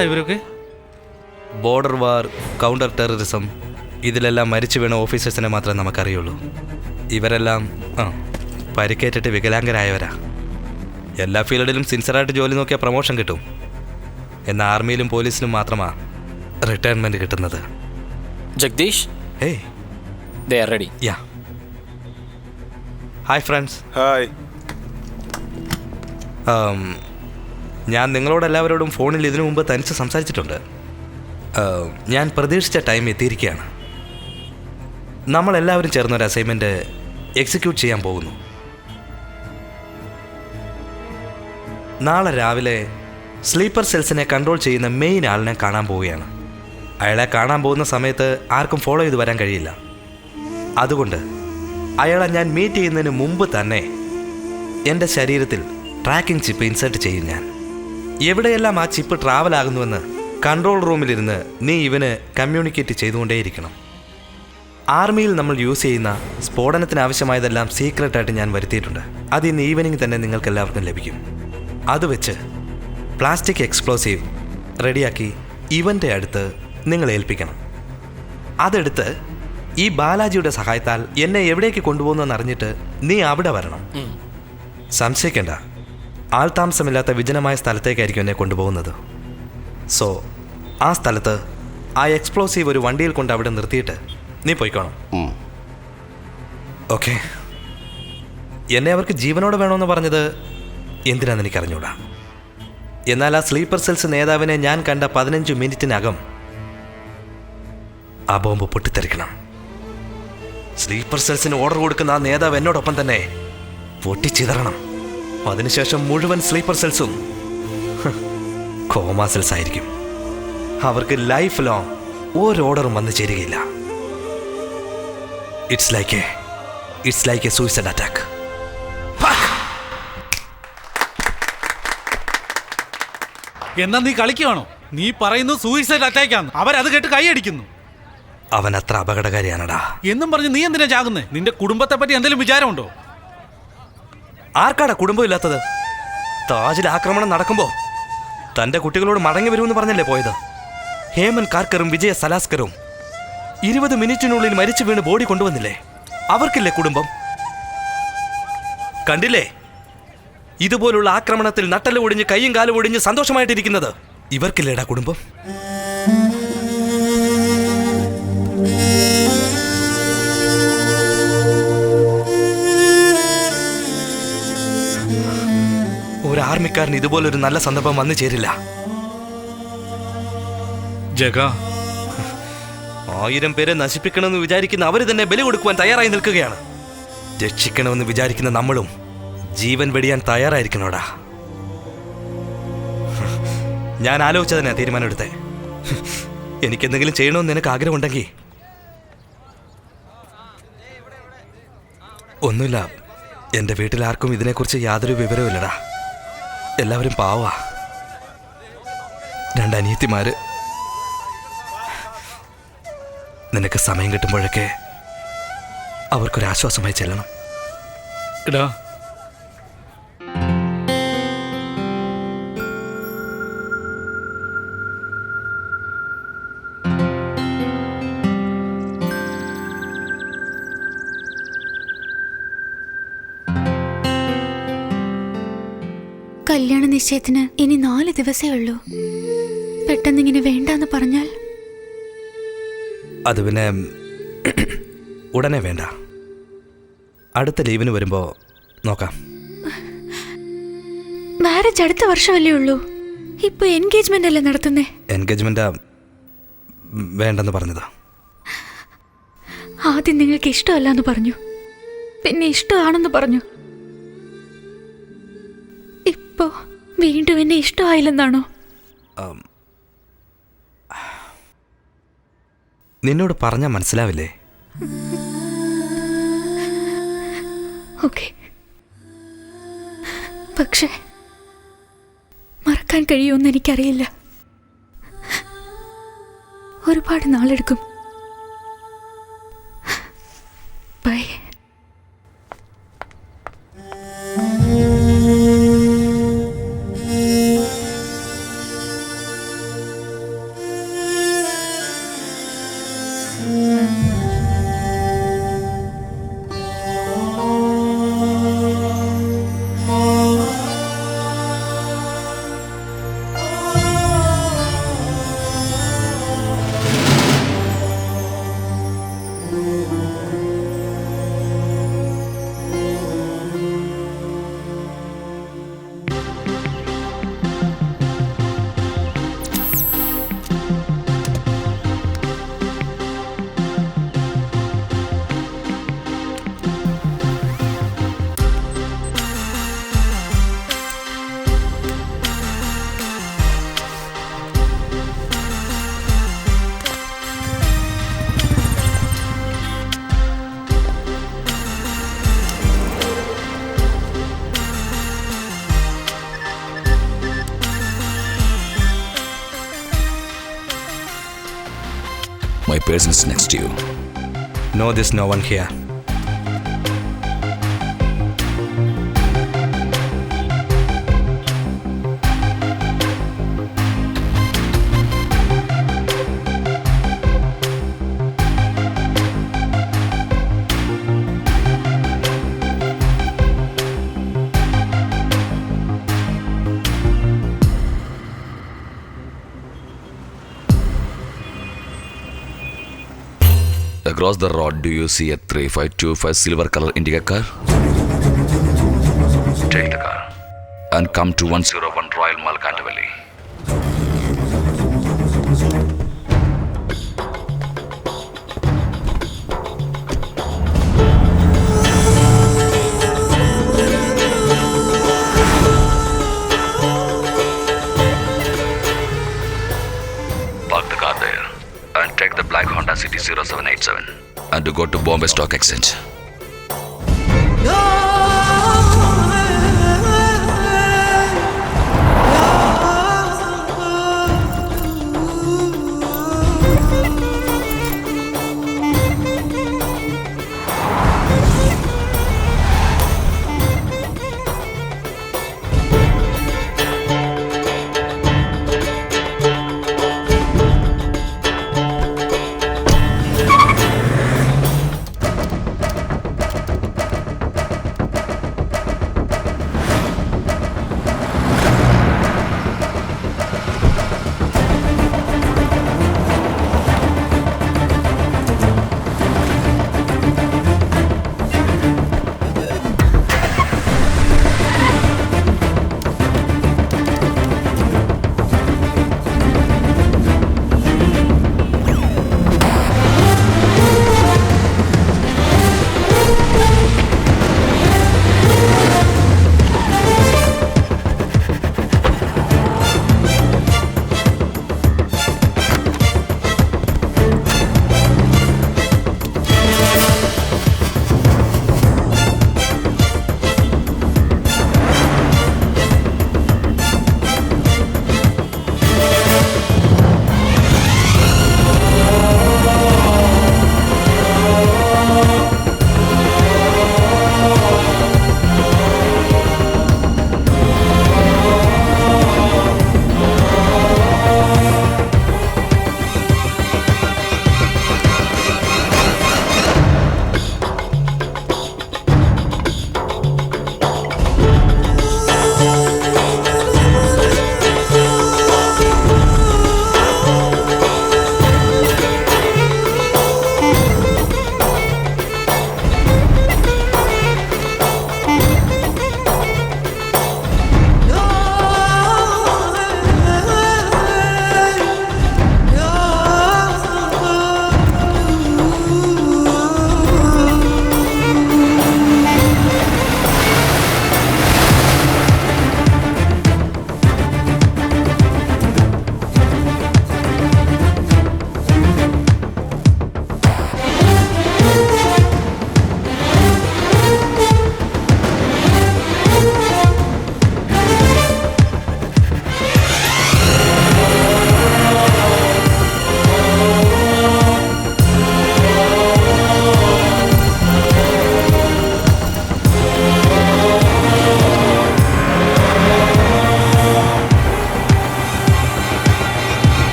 ആരടാ ഇവരൊക്കെ? ബോർഡർ വാർ, counter terrorism, ഇതിലെല്ലാം മരിച്ചു വീണ ഓഫീസേഴ്സിനെ മാത്രമേ നമുക്കറിയുള്ളൂ. ഇവരെല്ലാം പരിക്കേറ്റിട്ട് വികലാംഗരായവരാ. എല്ലാ ഫീൽഡിലും സിൻസിയറായിട്ട് ജോലി നോക്കിയാൽ പ്രൊമോഷൻ കിട്ടും. എന്നാൽ ആർമിയിലും പോലീസിലും മാത്രമാണ് റിട്ടയർമെൻറ്റ് കിട്ടുന്നത്. Jagadish, hey, they are ready. Yeah, hi friends. Hi. ഞാൻ നിങ്ങളോടെല്ലാവരോടും ഫോണിൽ ഇതിനു മുമ്പ് തനിച്ച് സംസാരിച്ചിട്ടുണ്ട്. ഞാൻ പ്രതീക്ഷിച്ച ടൈം എത്തിയിരിക്കുകയാണ്. നമ്മളെല്ലാവരും ചേർന്നൊരു അസൈൻമെൻറ്റ് എക്സിക്യൂട്ട് ചെയ്യാൻ പോകുന്നു. നാളെ രാവിലെ സ്ലീപ്പർ സെൽസിനെ കൺട്രോൾ ചെയ്യുന്ന മെയിൻ ആളിനെ കാണാൻ പോവുകയാണ്. അയാളെ കാണാൻ പോകുന്ന സമയത്ത് ആർക്കും ഫോളോ ചെയ്ത് വരാൻ കഴിയില്ല. അതുകൊണ്ട് അയാളെ ഞാൻ മീറ്റ് ചെയ്യുന്നതിന് മുമ്പ് തന്നെ എൻ്റെ ശരീരത്തിൽ ട്രാക്കിംഗ് ചിപ്പ് ഇൻസേർട്ട് ചെയ്യും. ഞാൻ എവിടെയെല്ലാം ആ ചിപ്പ് ട്രാവൽ ആകുന്നുവെന്ന് കൺട്രോൾ റൂമിലിരുന്ന് നീ ഇവന് കമ്മ്യൂണിക്കേറ്റ് ചെയ്തുകൊണ്ടേയിരിക്കണം. ആർമിയിൽ നമ്മൾ യൂസ് ചെയ്യുന്ന സ്ഫോടനത്തിന് ആവശ്യമായതെല്ലാം സീക്രട്ടായിട്ട് ഞാൻ വരുത്തിയിട്ടുണ്ട്. അത് ഇന്ന് ഈവനിങ് തന്നെ നിങ്ങൾക്ക് എല്ലാവർക്കും ലഭിക്കും. അത് വെച്ച് പ്ലാസ്റ്റിക് എക്സ്പ്ലോസീവ് റെഡിയാക്കി ഇവൻ്റെ അടുത്ത് നിങ്ങൾ ഏൽപ്പിക്കണം. അതെടുത്ത് ഈ ബാലാജിയുടെ സഹായത്താൽ എന്നെ എവിടേക്ക് കൊണ്ടുപോകുന്നെന്ന് അറിഞ്ഞിട്ട് നീ അവിടെ വരണം. സംശയിക്കേണ്ട, ആൾതാമസമില്ലാത്ത വിജനമായ സ്ഥലത്തേക്കായിരിക്കും എന്നെ കൊണ്ടുപോകുന്നത്. സോ ആ സ്ഥലത്ത് ആ എക്സ്പ്ലോസീവ് ഒരു വണ്ടിയിൽ കൊണ്ട് അവിടെ നിർത്തിയിട്ട് നീ പോയിക്കോണം. ഓക്കെ? എന്നെ അവർക്ക് ജീവനോടെ വേണമെന്ന് പറഞ്ഞത് എന്തിനാണെന്ന് എനിക്കറിഞ്ഞൂടാ. എന്നാൽ ആ സ്ലീപ്പർ സെൽസ് നേതാവിനെ ഞാൻ കണ്ട 15 മിനിറ്റിനകം ആ ബോംബ് പൊട്ടിത്തെറിക്കണം. സ്ലീപ്പർ സെൽസിന് ഓർഡർ കൊടുക്കുന്ന ആ നേതാവ് എന്നോടൊപ്പം തന്നെ പൊട്ടിച്ചിതറണം. അതിനുശേഷം മുഴുവൻ സ്ലീപ്പർ സെൽസും കോമാ സെൽസ് ആയിരിക്കും. അവർക്ക് ലൈഫ് ലോങ് ഒരു ഓർഡറും വന്നു ചേരുകയില്ല. It's like a suicide attack. എന്നാ നീ കളിക്കുകയാണോ? നീ പറയുന്നു സൂയിസൈഡ് അറ്റാക്കാന്ന്. അവരത് കേട്ട് കൈയടിക്കുന്നു. അവൻ അത്ര അപകടകാരിയാണടാ. എന്നും പറഞ്ഞ് നീ എന്തിനാ ചാകുന്നേ? നിന്റെ കുടുംബത്തെ പറ്റി എന്തെങ്കിലും വിചാരമുണ്ടോ? ആർക്കാടാ കുടുംബം ഇല്ലാത്തത്? താജിൽ ആക്രമണം നടക്കുമ്പോ തന്റെ കുട്ടികളോട് മടങ്ങി വരുമെന്ന് പറഞ്ഞല്ലേ പോയത്? ഹേമൻ കാർക്കറും വിജയ സലാസ്കറും 20 മിനിറ്റിനുള്ളിൽ മരിച്ചു വീണ് ബോഡി കൊണ്ടുവന്നില്ലേ? അവർക്കില്ലേ കുടുംബം? കണ്ടില്ലേ ഇതുപോലുള്ള ആക്രമണത്തിൽ നട്ടല് ഒടിഞ്ഞ് കൈയും കാലും ഒടിഞ്ഞ് സന്തോഷമായിട്ടിരിക്കുന്നത്? ഇവർക്കില്ലേടാ കുടുംബം? ഒരു ആർമിക്കാരന് ഇതുപോലൊരു നല്ല സന്ദർഭം വന്നു ചേരില്ല. ജഗ, 1000 പേരെ നശിപ്പിക്കണമെന്ന് വിചാരിക്കുന്ന അവര് തന്നെ ബലി കൊടുക്കുവാൻ തയ്യാറായി നിൽക്കുകയാണ്. രക്ഷിക്കണമെന്ന് വിചാരിക്കുന്ന നമ്മളും ജീവൻ വെടിയാൻ തയ്യാറായിരിക്കണോടാ. ഞാൻ ആലോചിച്ചതിനാ തീരുമാനമെടുത്തേ. എനിക്കെന്തെങ്കിലും ചെയ്യണമെന്ന് നിനക്ക് ആഗ്രഹമുണ്ടെങ്കിൽ ഒന്നുമില്ല. എൻ്റെ വീട്ടിൽ ആർക്കും ഇതിനെക്കുറിച്ച് യാതൊരു വിവരവുമില്ലടാ. എല്ലാവരും പാവാ. 2 അനിയത്തിമാര്. നിനക്ക് സമയം കിട്ടുമ്പോഴൊക്കെ അവർക്കൊരാശ്വാസമായി ചെല്ലണം. എടാ, കല്യാണ നിശ്ചയത്തിന് ഇനി 4 ദിവസേ ഉള്ളൂ. പെട്ടെന്നിങ്ങനെ വേണ്ടാന്ന് പറഞ്ഞാൽ അത് പിന്നെ ഉടനെ വേണ്ട. അടുത്ത ലീവിന് വരുമ്പോ നോക്കാം. മാരേജ് അടുത്ത വർഷമല്ലേ ഉള്ളൂ. ഇപ്പൊ എൻഗേജ്മെന്റ് അല്ലേ നടത്തുന്നേ? എൻഗേജ്മെന്റ് വേണ്ടെന്ന് പറഞ്ഞതാ. ആദ്യം നിങ്ങൾക്ക് ഇഷ്ടമല്ലാന്ന് പറഞ്ഞു, പിന്നെ ഇഷ്ടമാണെന്ന് പറഞ്ഞു. ഇപ്പോ വീണ്ടും എന്നെ ഇഷ്ടമായില്ലെന്നാണോ? നിന്നോട് പറഞ്ഞാൽ മനസ്സിലാവില്ലേ? ഓക്കെ, പക്ഷേ മറക്കാൻ കഴിയുമെന്ന് എനിക്കറിയില്ല. ഒരുപാട് നാളെടുക്കും. By. person is next to you. No, there's no one here. Across the road, do you see a 3525 silver color Indica car? Take the car and come to 101 Royal Mall, Canterbury. Park the car there and take the black Honda City 0787 and to go to Bombay Stock Exchange. No!